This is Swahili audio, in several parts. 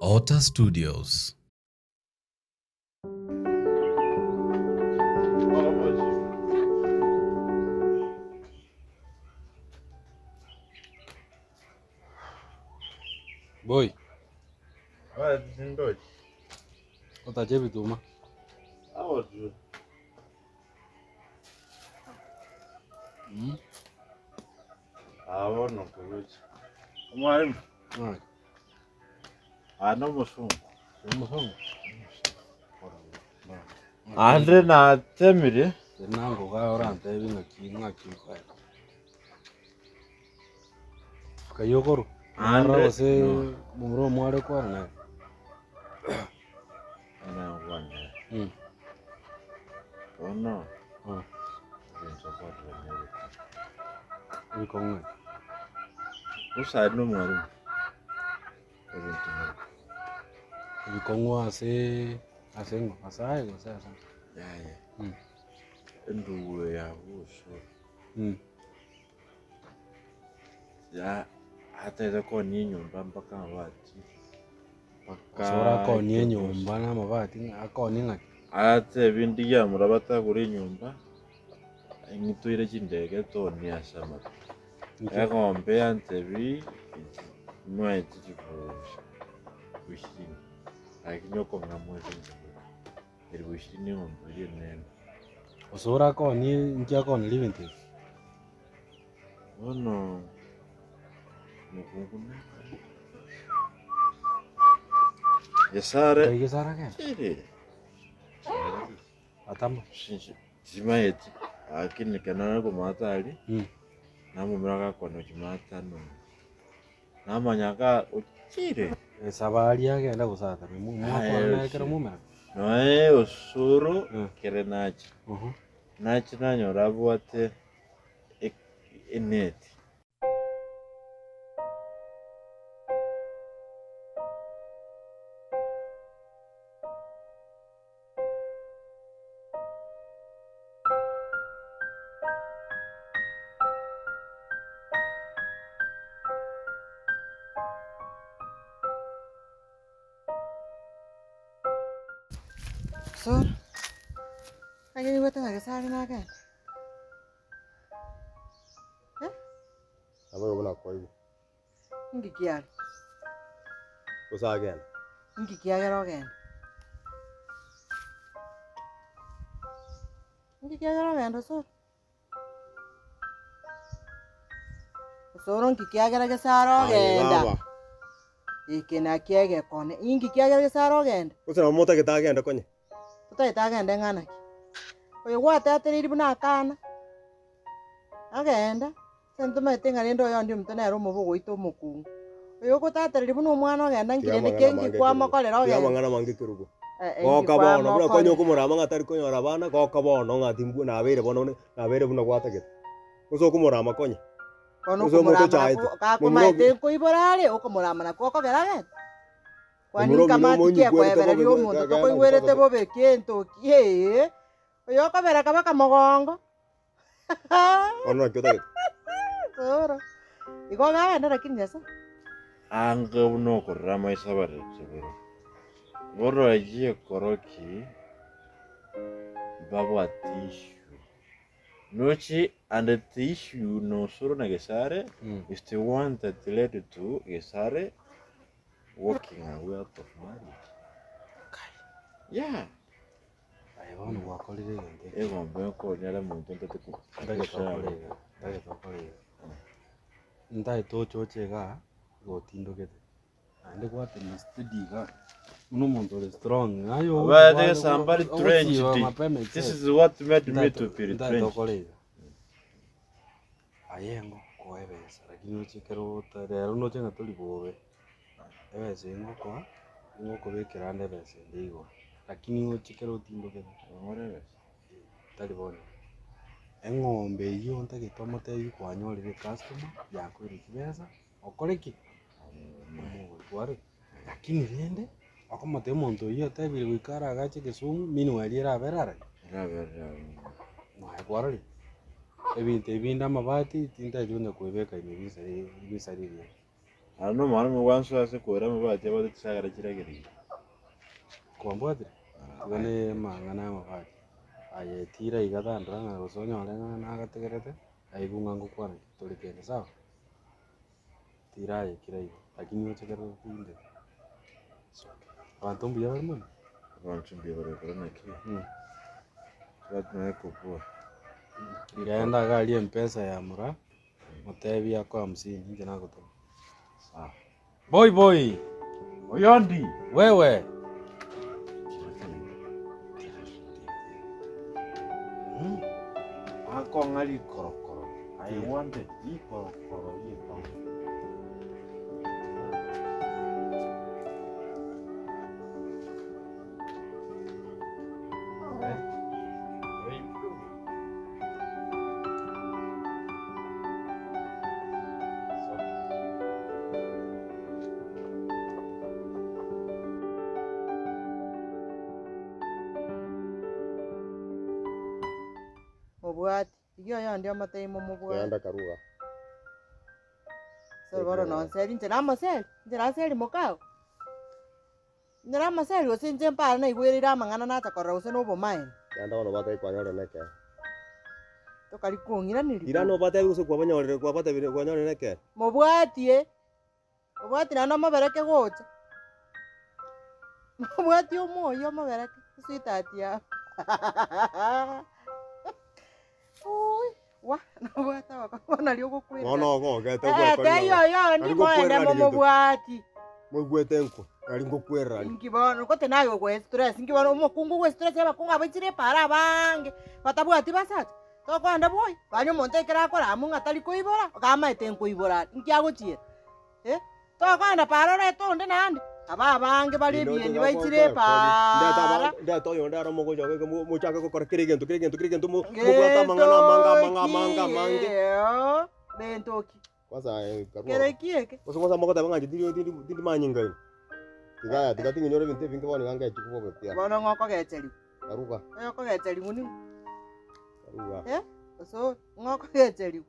Ota Studios. Boy, What in Deutsch? ota jebi tuma. How do you? Abona ukuthi umwalimu Right. anomusungu Umuhongo. ande na temiri Nango ga orante binga kinga kinga. Kayogoro. Ande- Ara se no. muro mware kwa na. ana wanda Mm. ono Ah, support wi konga. uside no mwalimu Wi kongwa asengo. Asai go sasa. yaya Mm. enduwe ya buso Mm. ya hata ko ni nyumba mpaka wati Sora ko ni nyumba na mabati akoni ngaki. ate bindi ya murabata kuri nyumba ingituire chindege to ni asama egombe antebi mwe chichibushi bushini lakini uko ngamwezi iri bushini ngombe iri nene Osora ko ni nkia ko ni living thing. ono mukunguna yesare Kai gesara ke. iri Atama. shinji zimaeti lakini kanana kumatali Mm. namumiraga kono chimatano namanyaka uchire Sabari agenda gusata. Mwakora na kera mumera. noe osuru Mm. kere nachi Mhm. nachi nanyora bwate eneti Sor, aja ni buat nggak kesal kan? Apa yang nak kau ibu? Enggak kiar, Usahakan. enggak kiar kan? Enggak kiar kan, Sor? Sor enggak kiar kesal kan? Ikan kiar kon, enggak kiar kesal kan? Usaha mau tak kita akan ada konya. Kita itu kan dengan anak. Oye, gua tadi ini benar kan? Agenda, sentuh mati nggak ada yang diam tanah rumah buku itu muku. Oye, gua tadi ini benar mana kan? Nangkiri ni kengi gua mau kau lera kan? Dia mangana mangi kirubu. Kau kabar, no, bukan konyo kumura manga tadi konyo rabana, kau kabar, no, ngati mbu na bere bono, na bere bono gua tak kita. Usaha kumura makonya. Kono Usaha kumura moto chai. aku mati kau iborale, o kumura mana kau kau lera kan? Kwani kama tikia kwa bera dio mundo to koi were te bobe kiento kie. Oyo ka bera kama kamogongo. Ono kita kita. Soro. Iko ga enda lakini nyasa. anga uno kurama isabare chibero goro agie koroki babu atishu nochi and the tissue no suru na gesare is the one that led to gesare walking away out of marriage. Yeah. Ai bana wakolire ngende. Egombe ko nyala muntu ntete Ndage tokore. Ndai to choche ga go tindo kete. Ande kwa te steady ga. Uno monto de strong. Ayo. Well, there's somebody trenched. This is what made me to be Ndai retrenched. tokore. Ayengo koebesa lakini ochikero rero no chenga tuli bobe. Ebese ngoko. Ngoko bekera ndebese ndigo. Lakini ochikero tindo kete. Tali bone. Eng'ombe iyo ntagitwa tebi kwanyorire customer yakwire kibesa okoreki omugware lakini rende akomate omonto iyo tebire gwikara agache Kisumu minweri eraberara naegwarari ebinto ebinde amabati tintaigire kwebeka ibisa riria Ano mwana mwanzo ase kwera mabati abate tisagara kiragiri. Kwambwatire tigane mang'ana amabati ayetira igathandura ng'a gosonyore ng'a nagategerete aibung'a ngokwana turi kende sawa tira ayekira igo lakini ochekera otinde abantu mbuya bari mono Abantu mbibare naki. Watu na kupua. iraenda gari mpesa ya mura mutebi ako 50 nje nagotuma Sawa. boy Oyondi. wewe Ako ngali korokoro. I wanted the korokoro yiko. mubwati igio yondi amateimo mubwati Yanda karuga. so boro nonseri nje namaseri nje naseri mukao nje namaseri gose nje mpara na igwirira amang'ana natakora gose nobomaeni Yanda ono bata ikwanyore neke. tokari kuong'iraniri Ira no bata guso kwabanyorere kwa bata bine kwanyore neke. mubwati nano amabereke gocha mubwati omoyo amabereke sweetheart ya ui wa nabwata wakabona rio gukwira No gete kwa. teyo ndi moende mubwati Mugwete nko. Ari ngokwera. ingibona kote nayo gwe stress ingibona umukungu gwe stress abakungu abachire para bange batabwati basati tokwanda boy banyo monte kera kora munga tali koibora kama ete nkoibora nkiagochira tokwanda para re tonde nandi aba bange bali bieni baichire para Nda toyo ndara mogo joge muchaka ko kire gento mugwata manga mange. bentoki Kwanza karuga. kere kieke Kwanza mogo tabanga ndi manyinga ini. Tiga tingi nyore binte vinge boni ganga chikubo bepia. bono ngoko gecheri Karuga. ngoko gecheri muni Karuga. so ngoko gecheri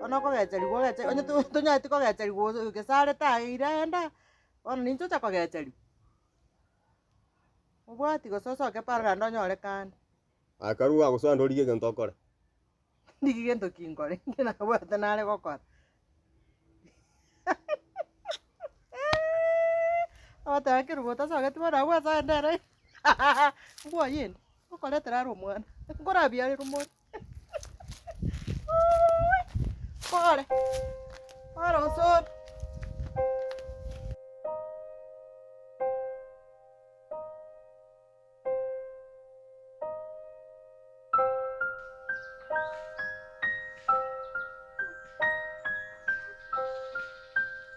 ono ko gecheri go gecheri onye tunyati ko gecheri go gesare ta irenda ono nincho cha ko gecheri mubwati gososo ke para ndonyore kandi Akaruga guswa ndorige gento kore. ndigi gento kingore ngina bwate nare gokora ota kirugo so geti bara wa sa ndere ngwa yin ukoletera rumwana ngorabia ri rumwana Pare. Pare usor.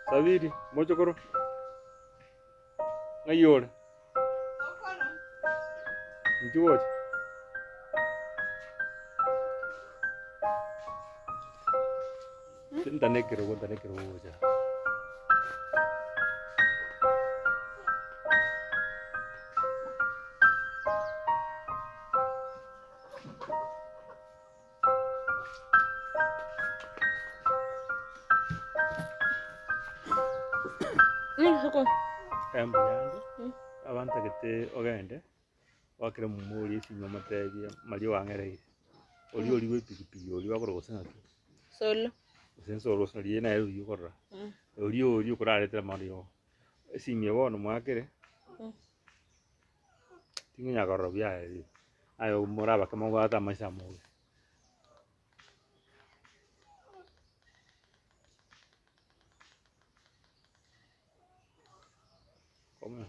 Saviri, mocho koro. Ngayor. Njuoch. Tane kiro ja. Soko. Yandi. Abanta kete ogende. Wakire mumuri esinyo matebia mari wangereire. Oli we pikipiki oli wakorogosa naki. Solo. Senso los nari na eri yukorra. Oli kurarete mario. Esimye bono mwakire. Tinginya korro bia eri. Ayo moraba kama gwata maisha muge. Come.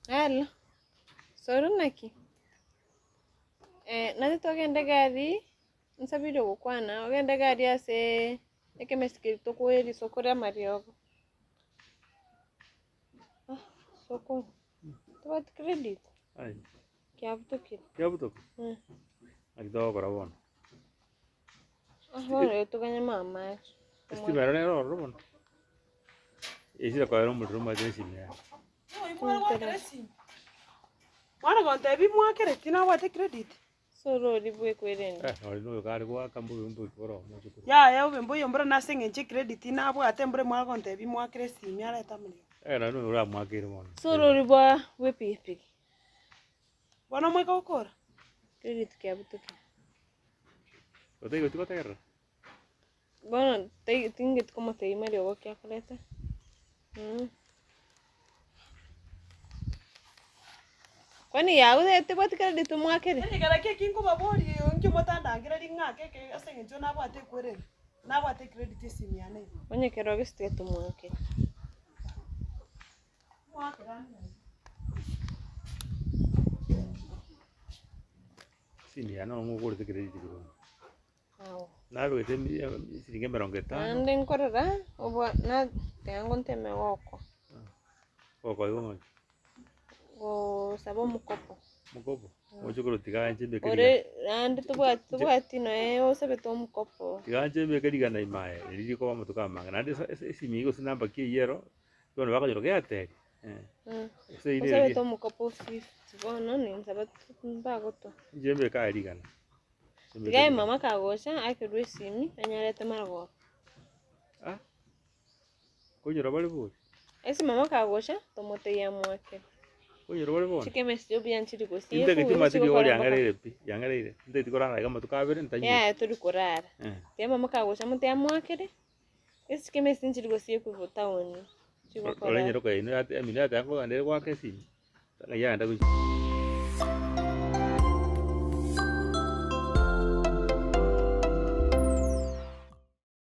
Hello. Solo naki. Nati togende gari nsabire gukwana ogende gari ase ekemesikirito kweri soko rya mariogo. Soko. Tubat credit. Ai. Kiabutukire. Kiabutuku. Akidogo korabona. Bueno, tuganye mama. Estimero ne ro bono. Isi ko ero mudro ma jesi ne. Mwana gonte bi mwakere tina wate credit. Soro ribwe kwerende. Ori no gari gwa kambu mbu koro mo chukuru. ya obembo yombora nase ng'enche credit nabwate mbore mwagontebi mwakire esimi areta muri Na no ora mwakire mono. Soro ribwa we pikipiki. bono mweka gokora Credit kia butuke. Otego tiko terra. Bono tingit como te imari ogo kia kuleta. Kwani yaudete bwati credit mwakire? enyegera kinkobabori nkimotandangira ring'ake ase ng'encho nabwate ekwerere nabwate credit esimi yane Onye kero gisite tumwakire. Sini ya no ngukuri credit bro. Awo. Nawe siringe 50. Ande nkorera obwa na tengo nteme woko. Oko igo. Go sabo mukopo. Mukopo. Ochukuru tiganje bekeri. Ore ande tubwati no osabe to mukopo. Tiganje bekeri gana imae. Riri ko mutuka manga. Nande esimi igo sinamba ki yero. Bono baka yoro geateri. Osabe to mukopo 50. Bono ni nsaba mbagoto. Jembe ka erigana. Tigai mama kagosha akirwe simi anyarete marago. Kunyoro bali bo. Esi mama kagosha tomote ya mwake. Kunyoro bali bo. Chike mesio bianchiri gosi. Inte que tuma tiki ori angarire pi. Yangarire. Inte tikora na kama tukabere ntanyi. Ya turi kurara. Tia mama kagosha mute ya mwakere. Esi chike mesio nchiri gosi kuvuta oni. Ole nyero kai no ate amina ate ango ande kwa kesi. Ya nda ku.